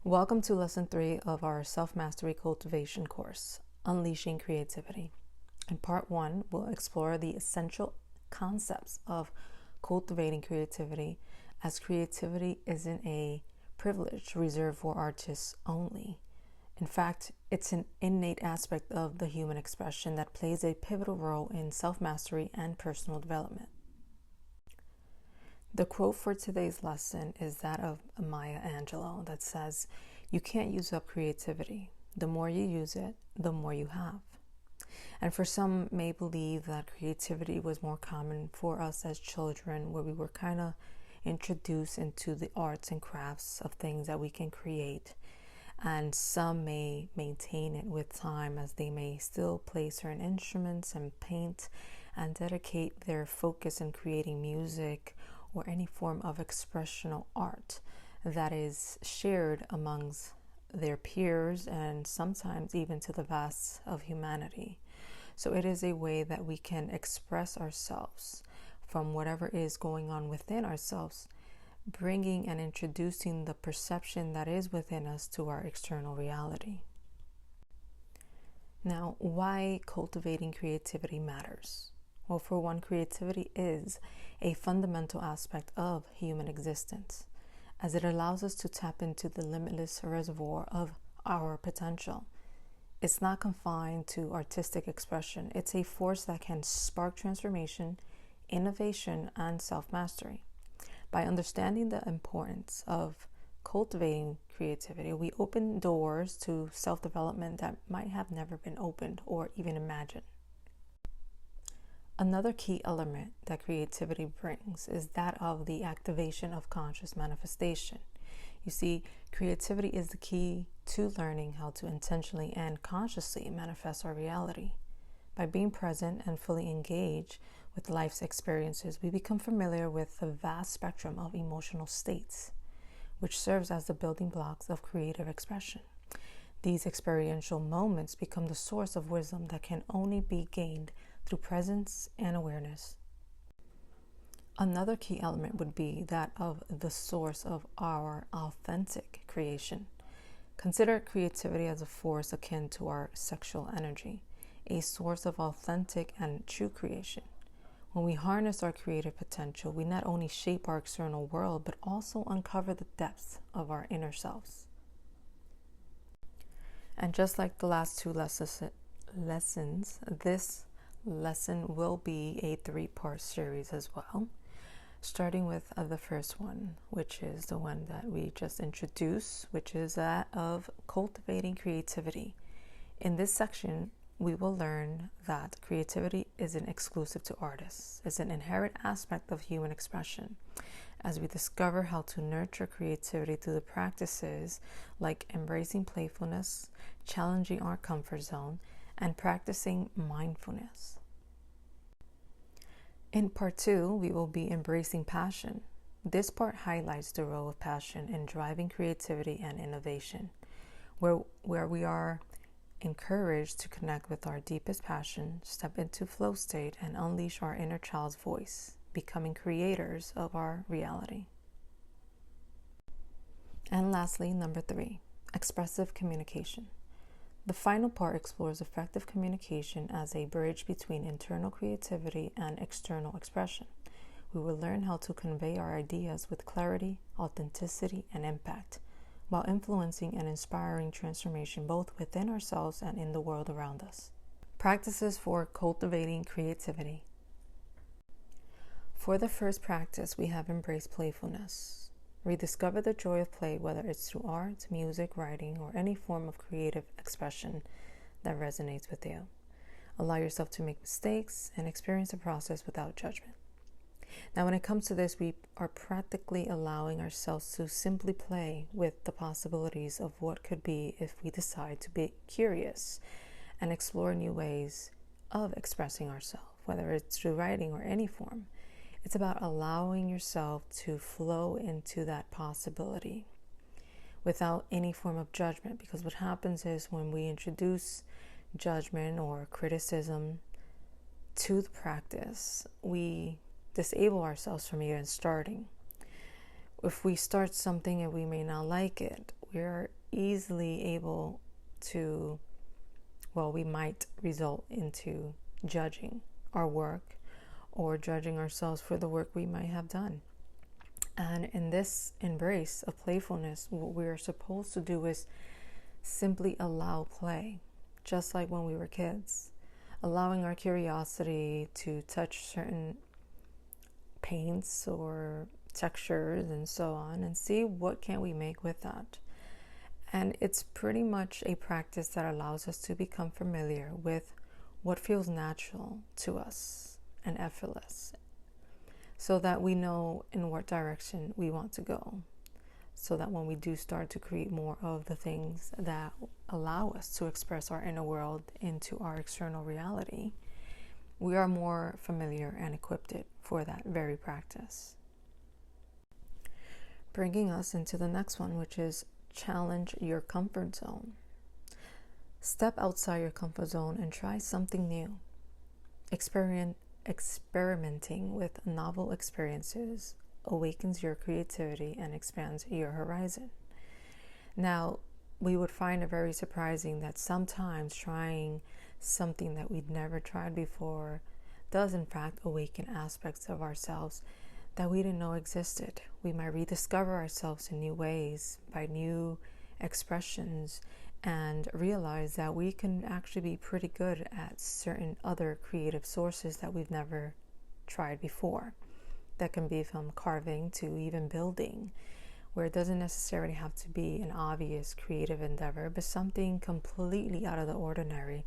Welcome to Lesson 3 of our Self-Mastery Cultivation course, Unleashing Creativity. In Part 1, we'll explore the essential concepts of cultivating creativity, as creativity isn't a privilege reserved for artists only. In fact, it's an innate aspect of the human expression that plays a pivotal role in self-mastery and personal development. The quote for today's lesson is that of Maya Angelou that says, "You can't use up creativity. The more you use it, the more you have." And for some may believe that creativity was more common for us as children, where we were kind of introduced into the arts and crafts of things that we can create. And some may maintain it with time, as they may still play certain instruments and paint and dedicate their focus in creating music or any form of expressional art that is shared amongst their peers and sometimes even to the vast of humanity. So it is a way that we can express ourselves from whatever is going on within ourselves, bringing and introducing the perception that is within us to our external reality. Now, why cultivating creativity matters? Well, for one, creativity is a fundamental aspect of human existence, as it allows us to tap into the limitless reservoir of our potential. It's not confined to artistic expression. It's a force that can spark transformation, innovation, and self-mastery. By understanding the importance of cultivating creativity, we open doors to self-development that might have never been opened or even imagined. Another key element that creativity brings is that of the activation of conscious manifestation. You see, creativity is the key to learning how to intentionally and consciously manifest our reality. By being present and fully engaged with life's experiences, we become familiar with the vast spectrum of emotional states, which serves as the building blocks of creative expression. These experiential moments become the source of wisdom that can only be gained through presence and awareness. Another key element would be that of the source of our authentic creation. Consider creativity as a force akin to our sexual energy, a source of authentic and true creation. When we harness our creative potential, we not only shape our external world, but also uncover the depths of our inner selves. And just like the last two lessons, this lesson will be a 3-part series as well, starting with the first one, which is the one that we just introduced, which is that of cultivating creativity. In this section, we will learn that creativity isn't exclusive to artists. It's an inherent aspect of human expression, as we discover how to nurture creativity through the practices like embracing playfulness, challenging our comfort zone, and practicing mindfulness. In Part 2, we will be embracing passion. This part highlights the role of passion in driving creativity and innovation, where we are encouraged to connect with our deepest passion, step into flow state, and unleash our inner child's voice, becoming creators of our reality. And lastly, number 3, expressive communication. The final part explores effective communication as a bridge between internal creativity and external expression. We will learn how to convey our ideas with clarity, authenticity, and impact, while influencing and inspiring transformation both within ourselves and in the world around us. Practices for cultivating creativity. For the first practice, we have embraced playfulness. Rediscover the joy of play, whether it's through art, music, writing, or any form of creative expression that resonates with you. Allow yourself to make mistakes and experience the process without judgment. Now, when it comes to this, we are practically allowing ourselves to simply play with the possibilities of what could be if we decide to be curious and explore new ways of expressing ourselves, whether it's through writing or any form. It's about allowing yourself to flow into that possibility without any form of judgment, because what happens is when we introduce judgment or criticism to the practice, we disable ourselves from even starting. If we start something and we may not like it, we're easily able to, we might result into judging our work or judging ourselves for the work we might have done. And in this embrace of playfulness, what we're supposed to do is simply allow play, just like when we were kids, allowing our curiosity to touch certain paints or textures and so on, and see what can we make with that. And it's pretty much a practice that allows us to become familiar with what feels natural to us and effortless, so that we know in what direction we want to go, so that when we do start to create more of the things that allow us to express our inner world into our external reality, we are more familiar and equipped for that very practice. Bringing us into the next one, which is challenge your comfort zone. Step outside your comfort zone and try something new. Experimenting with novel experiences awakens your creativity and expands your horizon. Now, we would find it very surprising that sometimes trying something that we'd never tried before does in fact awaken aspects of ourselves that we didn't know existed. We might rediscover ourselves in new ways, by new expressions, and realize that we can actually be pretty good at certain other creative sources that we've never tried before. That can be from carving to even building, where it doesn't necessarily have to be an obvious creative endeavor, but something completely out of the ordinary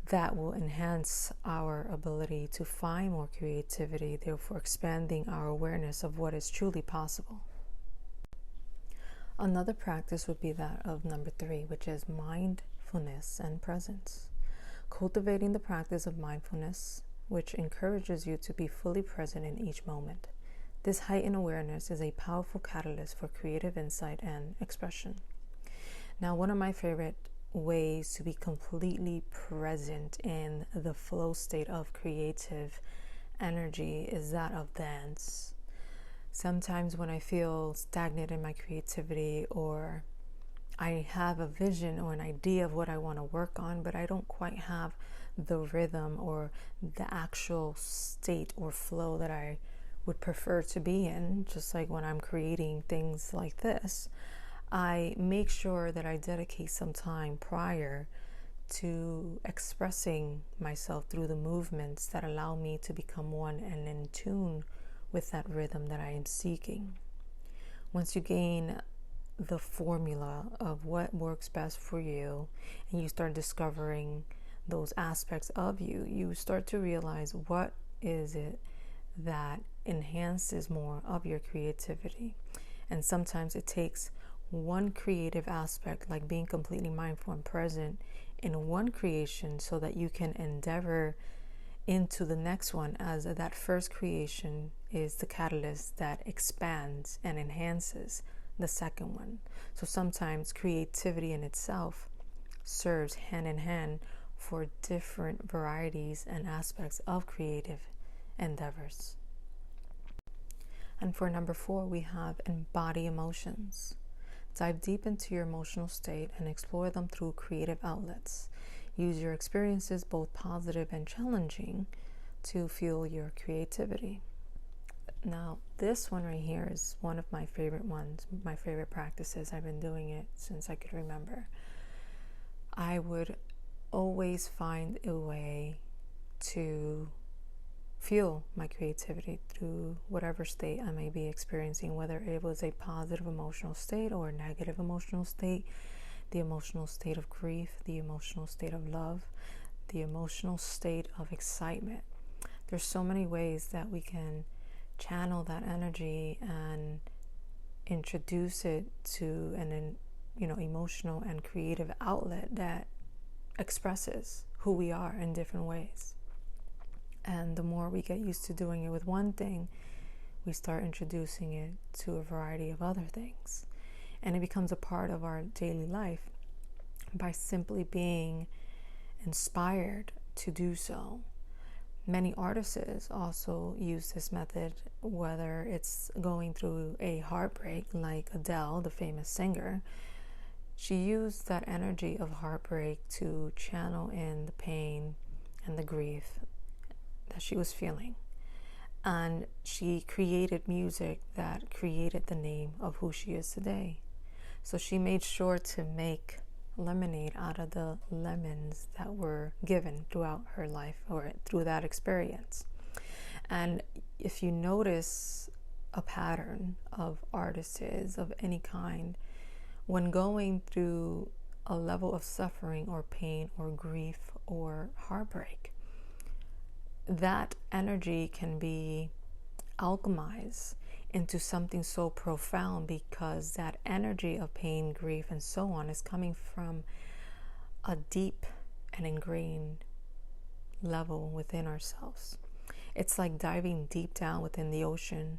that will enhance our ability to find more creativity, therefore expanding our awareness of what is truly possible. Another practice would be that of number 3, which is mindfulness and presence. Cultivating the practice of mindfulness, which encourages you to be fully present in each moment. This heightened awareness is a powerful catalyst for creative insight and expression. Now, one of my favorite ways to be completely present in the flow state of creative energy is that of dance. Sometimes when I feel stagnant in my creativity, or I have a vision or an idea of what I want to work on, but I don't quite have the rhythm or the actual state or flow that I would prefer to be in, just like when I'm creating things like this, I make sure that I dedicate some time prior to expressing myself through the movements that allow me to become one and in tune with that rhythm that I am seeking. Once you gain the formula of what works best for you and you start discovering those aspects of you, you start to realize what is it that enhances more of your creativity. And sometimes it takes one creative aspect, like being completely mindful and present in one creation, so that you can endeavor into the next one, as that first creation is the catalyst that expands and enhances the second one. So sometimes creativity in itself serves hand in hand for different varieties and aspects of creative endeavors. And for number 4, we have embody emotions. Dive deep into your emotional state and explore them through creative outlets. Use your experiences, both positive and challenging, to fuel your creativity. Now, this one right here is one of my favorite ones, my favorite practices. I've been doing it since I could remember. I would always find a way to fuel my creativity through whatever state I may be experiencing, whether it was a positive emotional state or a negative emotional state, the emotional state of grief, the emotional state of love, the emotional state of excitement. There's so many ways that we can channel that energy and introduce it to an emotional and creative outlet that expresses who we are in different ways. And the more we get used to doing it with one thing, we start introducing it to a variety of other things. And it becomes a part of our daily life by simply being inspired to do so. Many artists also use this method, whether it's going through a heartbreak, like Adele, the famous singer. She used that energy of heartbreak to channel in the pain and the grief that she was feeling. And she created music that created the name of who she is today. So she made sure to make lemonade out of the lemons that were given throughout her life or through that experience. And if you notice a pattern of artists of any kind, when going through a level of suffering or pain or grief or heartbreak, that energy can be alchemized into something so profound, because that energy of pain, grief, and so on is coming from a deep and ingrained level within ourselves. It's like diving deep down within the ocean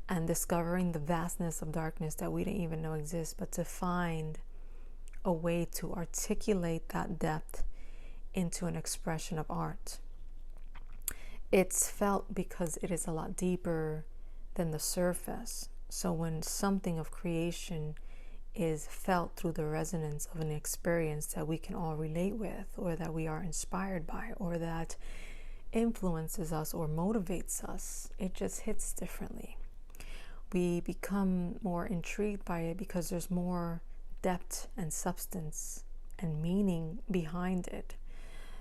and discovering the vastness of darkness that we didn't even know exists, but to find a way to articulate that depth into an expression of art. It's felt because it is a lot deeper than the surface. So when something of creation is felt through the resonance of an experience that we can all relate with, or that we are inspired by, or that influences us or motivates us, it just hits differently. We become more intrigued by it because there's more depth and substance and meaning behind it.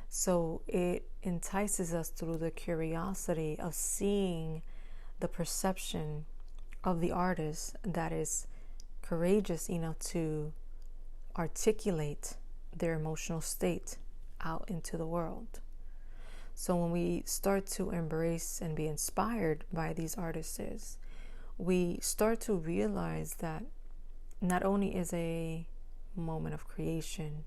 So it entices us through the curiosity of seeing the perception of the artist that is courageous enough to articulate their emotional state out into the world. So when we start to embrace and be inspired by these artists, we start to realize that not only is a moment of creation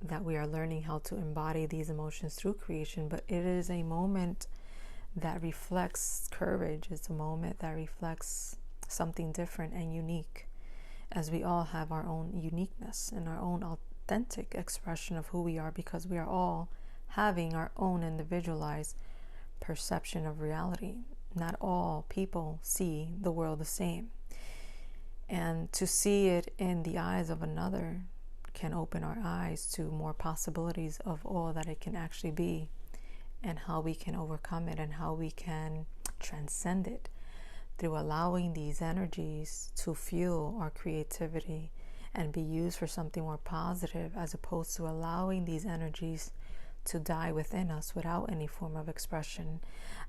that we are learning how to embody these emotions through creation, but it is a moment that reflects courage. It's a moment that reflects something different and unique, as we all have our own uniqueness and our own authentic expression of who we are, because we are all having our own individualized perception of reality. Not all people see the world the same. And to see it in the eyes of another can open our eyes to more possibilities of all that it can actually be, and how we can overcome it, and how we can transcend it through allowing these energies to fuel our creativity and be used for something more positive, as opposed to allowing these energies to die within us without any form of expression.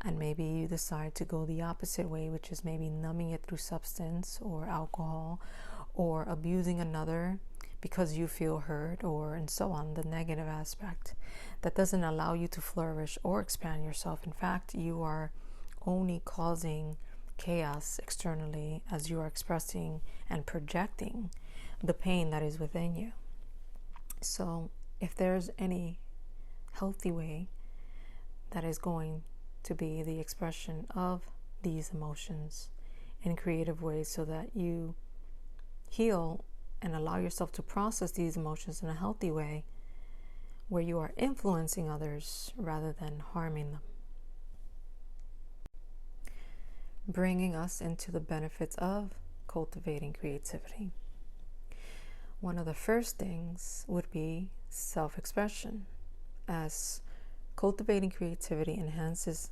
And maybe you decide to go the opposite way, which is maybe numbing it through substance or alcohol, or abusing another because you feel hurt, or and so on, the negative aspect that doesn't allow you to flourish or expand yourself. In fact, you are only causing chaos externally as you are expressing and projecting the pain that is within you. So if there's any healthy way that is going to be the expression of these emotions in creative ways, so that you heal and allow yourself to process these emotions in a healthy way, where you are influencing others rather than harming them. Bringing us into the benefits of cultivating creativity. One of the first things would be self-expression, as cultivating creativity enhances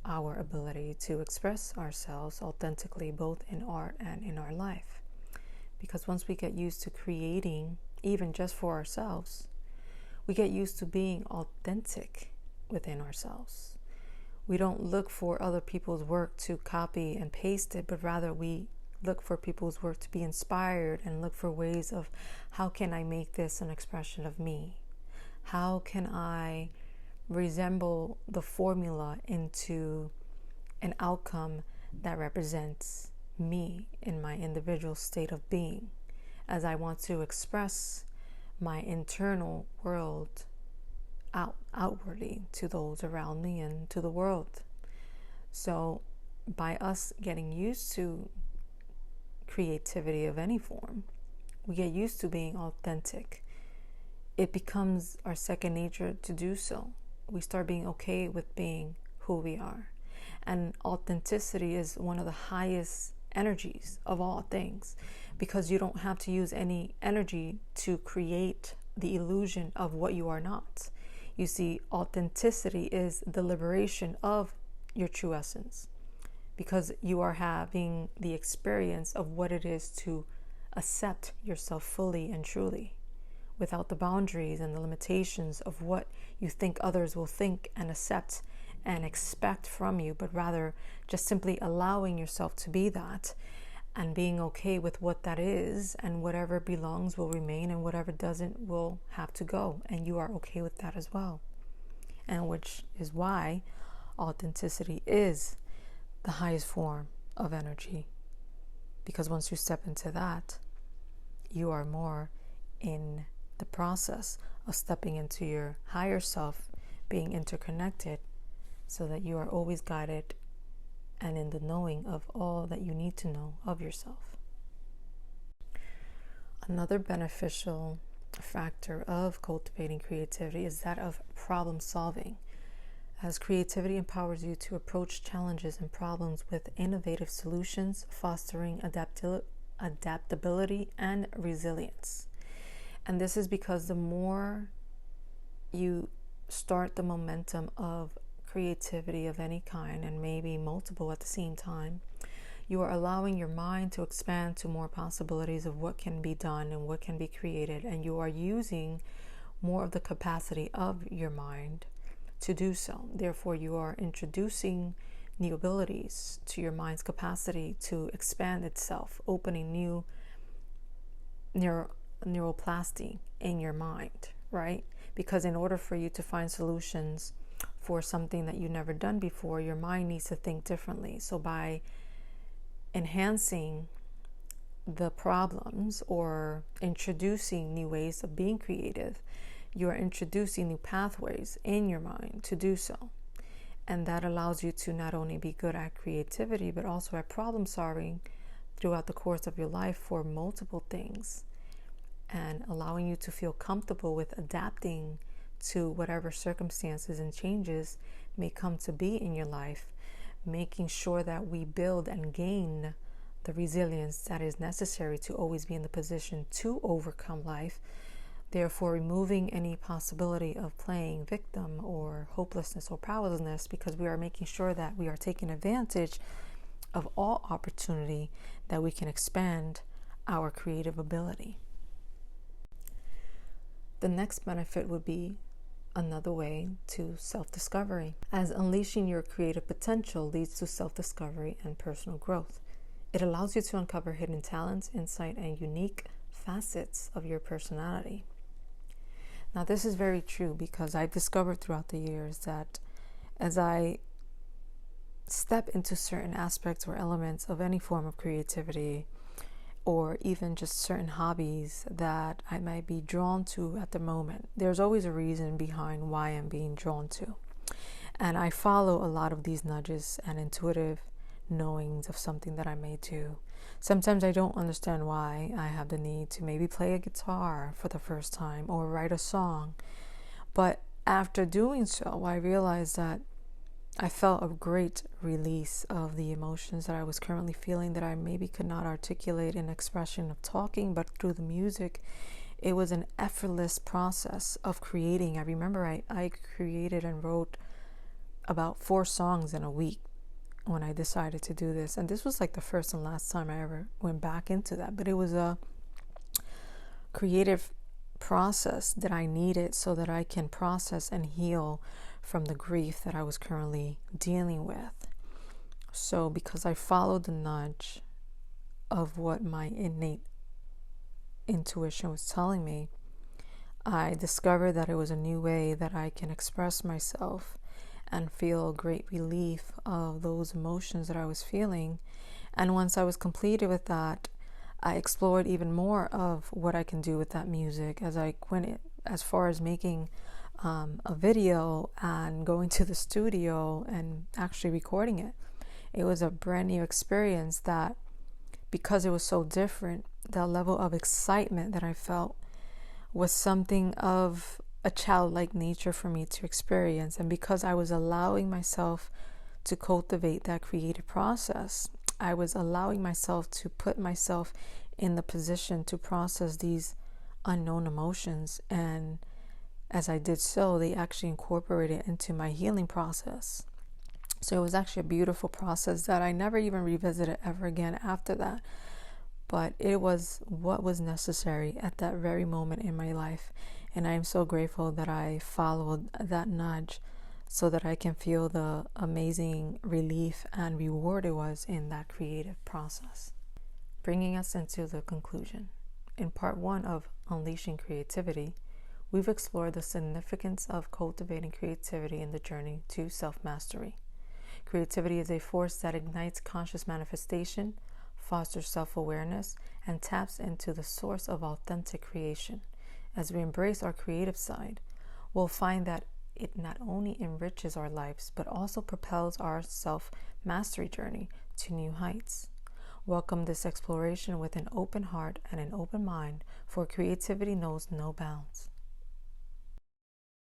our ability to express ourselves authentically, both in art and in our life. Because once we get used to creating, even just for ourselves, we get used to being authentic within ourselves. We don't look for other people's work to copy and paste it, but rather we look for people's work to be inspired, and look for ways of, how can I make this an expression of me? How can I resemble the formula into an outcome that represents me in my individual state of being, as I want to express my internal world outwardly to those around me and to the world. So by us getting used to creativity of any form, we get used to being authentic. It becomes our second nature to do so. we start being okay with being who we are. And authenticity is one of the highest energies of all things, because you don't have to use any energy to create the illusion of what you are not. You see, authenticity is the liberation of your true essence, because you are having the experience of what it is to accept yourself fully and truly, without the boundaries and the limitations of what you think others will think and accept and expect from you, but rather just simply allowing yourself to be that and being okay with what that is, and whatever belongs will remain and whatever doesn't will have to go, and you are okay with that as well. And which is why authenticity is the highest form of energy, because once you step into that, you are more in the process of stepping into your higher self, being interconnected, so that you are always guided and in the knowing of all that you need to know of yourself. Another beneficial factor of cultivating creativity is that of problem solving, as creativity empowers you to approach challenges and problems with innovative solutions, fostering adaptability and resilience. And this is because the more you start the momentum of creativity of any kind, and maybe multiple at the same time, you are allowing your mind to expand to more possibilities of what can be done and what can be created, and you are using more of the capacity of your mind to do so. Therefore, you are introducing new abilities to your mind's capacity to expand itself, opening new neuroplasty in your mind, right? Because in order for you to find solutions for something that you've never done before, your mind needs to think differently. So by enhancing the problems or introducing new ways of being creative, you are introducing new pathways in your mind to do so. And that allows you to not only be good at creativity, but also at problem solving throughout the course of your life for multiple things, and allowing you to feel comfortable with adapting to whatever circumstances and changes may come to be in your life, making sure that we build and gain the resilience that is necessary to always be in the position to overcome life, therefore removing any possibility of playing victim or hopelessness or powerlessness, because we are making sure that we are taking advantage of all opportunity that we can expand our creative ability. The next benefit would be another way to self-discovery, as unleashing your creative potential leads to self-discovery and personal growth. It allows you to uncover hidden talents, insight, and unique facets of your personality. Now, this is very true, because I've discovered throughout the years that as I step into certain aspects or elements of any form of creativity, or even just certain hobbies that I might be drawn to at the moment, there's always a reason behind why I'm being drawn to. And I follow a lot of these nudges and intuitive knowings of something that I may do. Sometimes I don't understand why I have the need to maybe play a guitar for the first time or write a song. But after doing so, I realized that I felt a great release of the emotions that I was currently feeling, that I maybe could not articulate in expression of talking, but through the music, it was an effortless process of creating. I remember I created and wrote about 4 songs in a week when I decided to do this. And this was like the first and last time I ever went back into that. But it was a creative process that I needed so that I can process and heal from the grief that I was currently dealing with. So because I followed the nudge of what my innate intuition was telling me, I discovered that it was a new way that I can express myself and feel a great relief of those emotions that I was feeling. And once I was completed with that, I explored even more of what I can do with that music, as I went as far as making a video and going to the studio and actually recording it. It was a brand new experience that, because it was so different, the level of excitement that I felt was something of a childlike nature for me to experience. And because I was allowing myself to cultivate that creative process, I was allowing myself to put myself in the position to process these unknown emotions. And as I did so, they actually incorporated into my healing process. So it was actually a beautiful process that I never even revisited ever again after that. But it was what was necessary at that very moment in my life. And I am so grateful that I followed that nudge so that I can feel the amazing relief and reward it was in that creative process. Bringing us into the conclusion. In part 1 of Unleashing Creativity, we've explored the significance of cultivating creativity in the journey to self-mastery. Creativity is a force that ignites conscious manifestation, fosters self-awareness, and taps into the source of authentic creation. As we embrace our creative side, we'll find that it not only enriches our lives, but also propels our self-mastery journey to new heights. Welcome this exploration with an open heart and an open mind, for creativity knows no bounds.